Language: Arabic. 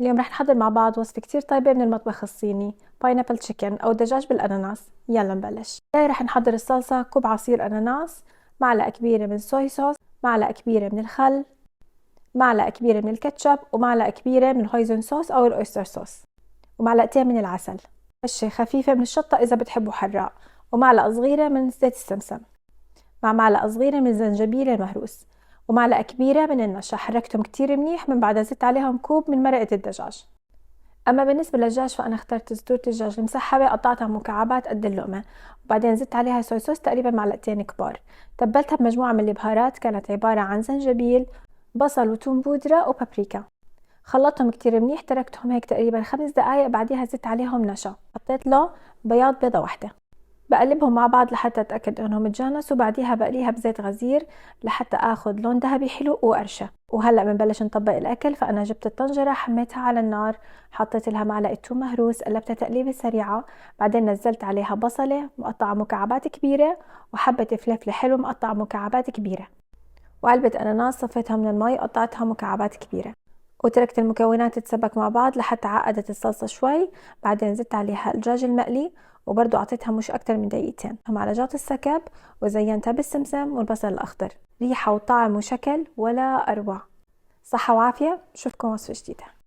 اليوم رح نحضر مع بعض وصفة كتير طيبة من المطبخ الصيني، باينابل تشيكن أو دجاج بالأناناس. يلا نبلش. رح نحضر الصلصة: كوب عصير أناناس، معلقة كبيرة من صويا صوص، معلقة كبيرة من الخل، معلقة كبيرة من الكاتشب، ومعلقة كبيرة من الهويزن صوص أو الأويستر صوص، ومعلقتين من العسل، رشة خفيفة من الشطة إذا بتحبوا حراق، ومعلقة صغيرة من زيت السمسم، مع معلقة صغيرة من الزنجبيل المهروس، ومعلقة كبيرة من النشا. حركتهم كتير منيح، من بعدها زدت عليهم كوب من مرقة الدجاج. أما بالنسبة للدجاج فأنا اخترت صدور الدجاج المسحبة، قطعتها مكعبات قد اللقمة، وبعدين زدت عليها صويا صوص تقريبا معلقتين كبار. تبلتها بمجموعة من البهارات، كانت عبارة عن زنجبيل، بصل وتوم بودرة وبابريكا. خلطتهم كتير منيح، تركتهم هيك تقريبا 5 دقايق، بعدها زدت عليهم نشا، حطيت له بياض بيضة واحدة. بقلبهم مع بعض لحتى اتاكد انهم تجانسوا، وبعديها بقليها بزيت غزير لحتى اخذ لون ذهبي حلو وقرشه. وهلا بنبلش نطبق الاكل. فانا جبت الطنجره، حميتها على النار، حطيت لها معلقه ثوم مهروس، قلبتها تقليبه سريعه، بعدين نزلت عليها بصله مقطعه مكعبات كبيره، وحبه فلفل حلو مقطعه مكعبات كبيره، وعلبه اناناس صفيتها من المي قطعتها مكعبات كبيره، وتركت المكونات تتسبك مع بعض لحتى عقدت الصلصة شوي. بعدين زدت عليها الدجاج المقلي، وبرضو أعطيتها مش أكتر من دقيقتين على جاط السكب، وزينتها بالسمسم والبصل الأخضر. ريحة وطعم وشكل ولا أروع. صحة وعافية، بشوفكم وصفة جديدة.